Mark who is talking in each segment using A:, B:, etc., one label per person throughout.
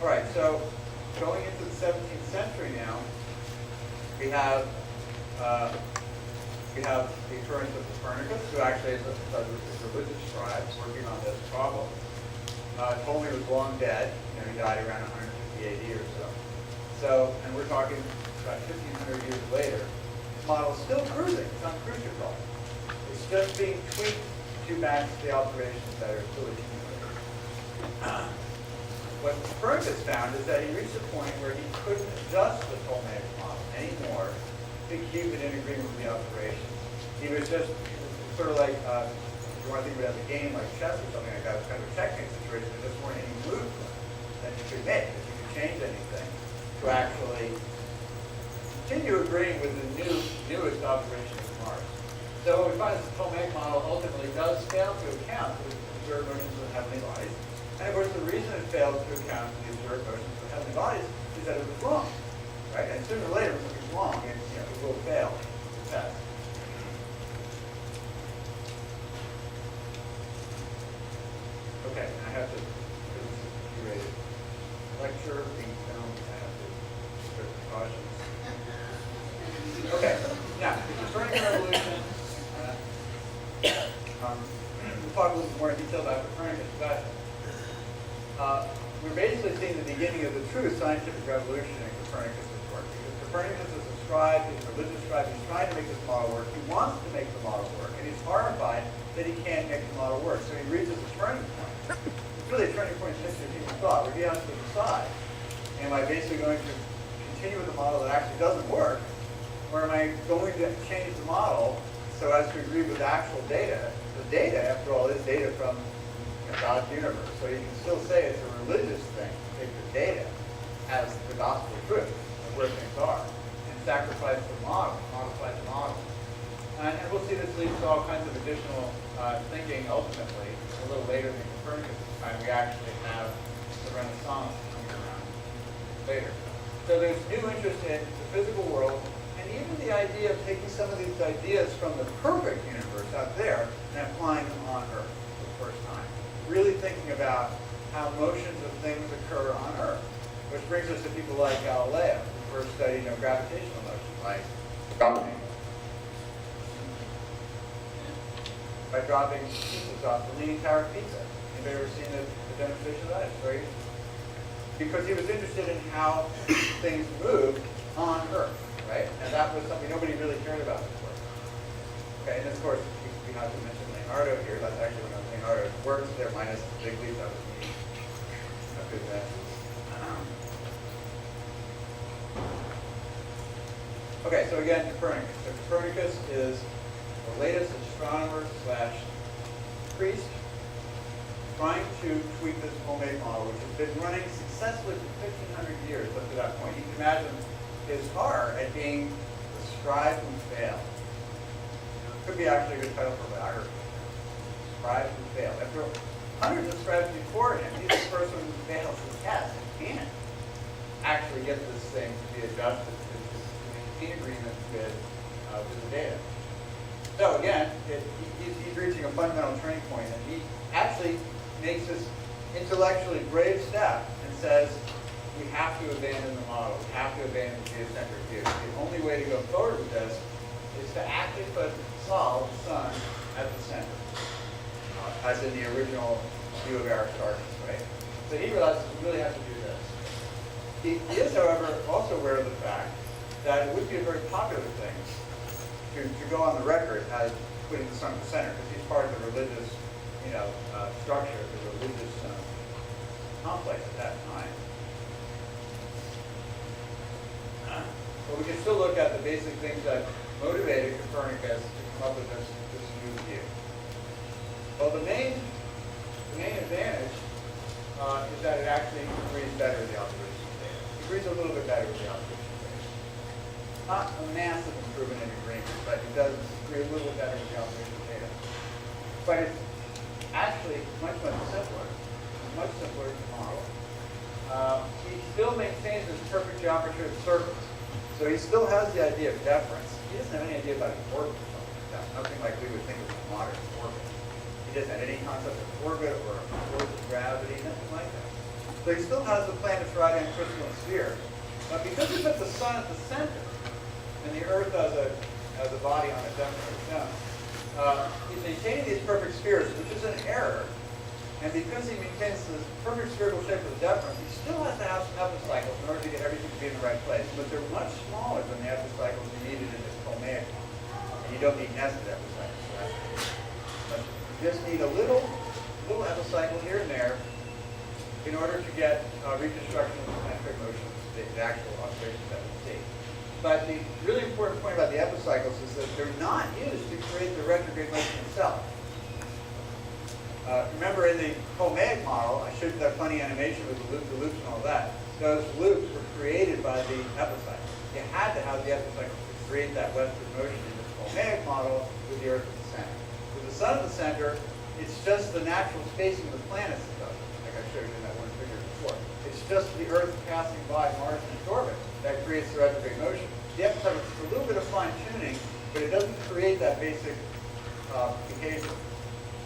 A: All right, so going into the 17th century now, we have the occurrence of Copernicus, who actually is a religious scribe working on this problem. Ptolemy was long dead. He died around 150 AD or so. And we're talking about 1,500 years later. This model is still cruising. It's on cruise control. It's just being tweaked to match the observations that are still accumulating. What Copernicus found is that he reached a point where he couldn't adjust the Ptolemaic model anymore to keep it in agreement with the observations. He was just sort of like, if you want to think of it as a game like chess or something like that, it's kind of a checkmate situation. There just weren't any moves that you could make, that you could change anything to actually continue agreeing with the newest observations of Mars. So what we find is the Ptolemaic model ultimately does fail to account for the observed motions of heavenly bodies. And of course, the reason it failed to account for the observed motions of heavenly bodies is that it was wrong, right? And sooner or later, when it's wrong, it will fail the test. Okay, I have to, because this is a curated lecture being filmed, I have to take precautions. Okay, now, the Copernican revolution. We'll talk a little more in detail about Copernicus, but we're basically seeing the beginning of the true scientific revolution in Copernicus' work. Because Copernicus is a scribe, he's a religious scribe, he's trying to make this model work. He wants to make the model work, and he's horrified that he can't make the model work. So he reaches a turning point. It's really a turning point in the history of human thought, where he has to decide, am I basically going to continue with a model that actually doesn't work, or am I going to change the model so as to agree with the actual data? The data, after all, is data from God's universe. So you can still say it's a religious thing to take the data as the gospel truth of where things are, and sacrifice the model, modify the model. And we'll see this leads to all kinds of additional thinking ultimately. A little later than Copernicus time, we actually have the Renaissance coming around later. So there's new interest in the physical world, and even the idea of taking some of these ideas from the perfect universe out there and applying them on Earth for the first time. Really thinking about how motions of things occur on Earth, which brings us to people like Galileo, who first studied gravitational motion, like by dropping pieces off the Leaning Tower of Pisa. Anybody ever seen the demonstration of that? It's very interesting. Because he was interested in how things moved on Earth, right? And that was something nobody really cared about before. Okay, and of course, we have to mention Leonardo here. That's actually one of Leonardo's works there, minus the big leap that was me. Not good that. Okay, so again, Copernicus. So Copernicus is the latest astronomer / priest trying to tweak this Ptolemaic model, which has been running successfully for 1,500 years up to that point. You can imagine his horror at being the scribe who failed. It could be actually a good title for a biography. Scribe who failed. After hundreds of scribes before him, he's the person who fails the test and can't actually get this thing to be adjusted to maintain agreement with the data. So again, he's reaching a fundamental turning point, and he actually makes this intellectually brave step and says, we have to abandon the model. We have to abandon the geocentric view. The only way to go forward with this is to actually solve the sun at the center, as in the original view of Aristarchus, right? So he realizes we really have to do this. He is, however, also aware of the fact that it would be a very popular thing to go on the record as putting the sun at the center, because he's part of the religious, structure, the religious complex at that time. But we can still look at the basic things that motivated Copernicus to come up with this new view. Well, the main advantage is that it actually agrees better with the observation data. It agrees a little bit better with the observation data. Not a massive improvement in agreement, but it does agree a little bit better with the observation data. But it's actually much simpler. Much simpler to model. He still maintains this perfect geometry of circles. So he still has the idea of deference. He doesn't have any idea about an orbit or something like that. Nothing like we would think of a modern orbit. He doesn't have any concept of orbit or force of gravity, nothing like that. So he still has the planets riding on crystalline spheres. But because he put the sun at the center, and the Earth as a body on a definite zone, he's maintaining these perfect spheres, which is an error. And because he maintains this perfect spherical shape of the deference, he still has to have some epicycles in order to get everything to be in the right place. But they're much smaller than the epicycles you needed in this Ptolemaic model. And you don't need nested epicycles for that. But you just need a little epicycle here and there in order to get reconstruction of the planetary motion, the actual observations that we see. But the really important point about the epicycles is that they're not used to create the retrograde motion itself. Remember in the Ptolemaic model, I showed you that funny animation with the loops and all that. Those loops were created by the epicycles. You had to have the epicycles to create that westward motion in the Ptolemaic model with the Earth at the center. With the sun at the center, it's just the natural spacing of the planets that does it, like I showed you in that one figure before. It's just the Earth passing by Mars in its orbit that creates the retrograde motion. The epicycle is a little bit of fine-tuning, but it doesn't create that basic behavior.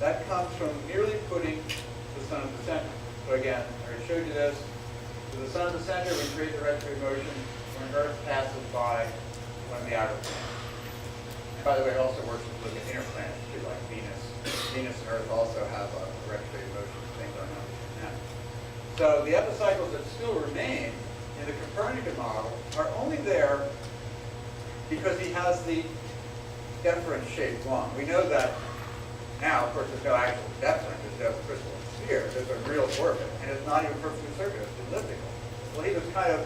A: That comes from merely putting the sun at the center. So again, I already showed you this. With the sun at the center, we create the retrograde motion when Earth passes by one of the outer planets. And by the way, it also works with the inner planets too, like Venus. Venus and Earth also have a retrograde motion thing going on between them. So the epicycles that still remain in the Copernican model are only there because he has the deference-shaped lung. We know that now, of course, there's no actual deference, there's no crystalline sphere, there's a real orbit, and it's not even perfectly circular, it's elliptical. Well, he was kind of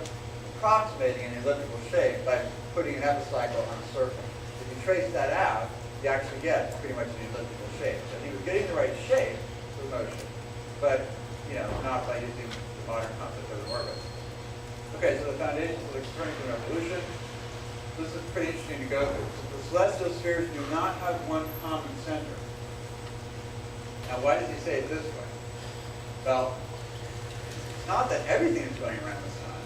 A: approximating an elliptical shape by putting an epicycle on a circle. If you trace that out, you actually get pretty much an elliptical shape. So he was getting the right shape for motion, but not by using the modern concept of an orbit. Okay, so the foundations of the Copernican revolution. This is pretty interesting to go through. So the celestial spheres do not have one common center. Now, why does he say it this way? Well, it's not that everything is going around the sun,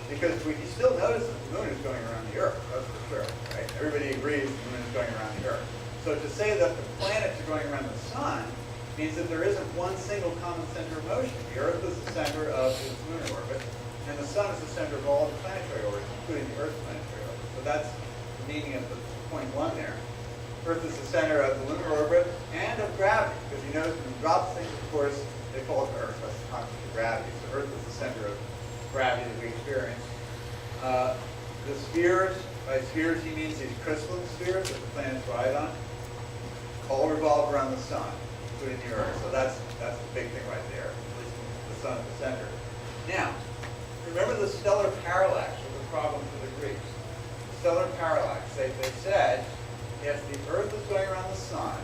A: because we still notice that the moon is going around the Earth, that's for sure, right? Everybody agrees the moon is going around the Earth. So to say that the planets are going around the sun means that there isn't one single common center of motion. The Earth is the center of its lunar orbit, and the sun is the center of all the planetary orbits, including the Earth's planetary orbit. So that's the meaning of the point one there. Earth is the center of the lunar orbit and of gravity, because you notice when you drop things, of course, they fall to Earth. That's the concept of gravity. So Earth is the center of gravity that we experience. The spheres, by spheres he means these crystalline spheres that the planets ride on, all revolve around the sun, including the Earth. So that's the big thing right there, at least the sun at the center. Now, remember the stellar parallax was a problem for the Greeks. The stellar parallax, they said, if the Earth is going around the sun,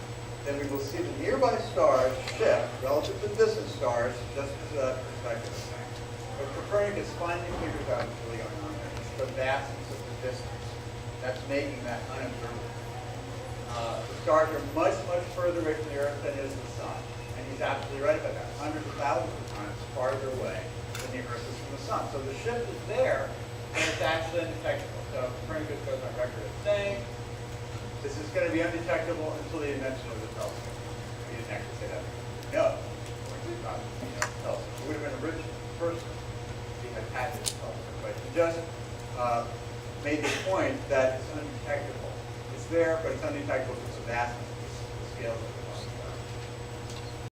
A: then we will see the nearby stars shift relative to distant stars just because of that perspective thing. But Copernicus finally figures out what's really going on there. It's the vastness of the distance that's making that unobservable. The stars are much, much further away from the Earth than is the sun. And he's absolutely right about that. Hundreds of thousands of times farther away than the Earth is from the sun. So the shift is there, and it's actually undetectable. So Copernicus goes on record as saying, this is going to be undetectable until the invention of the telescope. He didn't actually say that. No. Telescope. It would have been a rich person if he had patented the telescope. But he just made the point that it's undetectable. It's there, but it's undetectable because of the vastness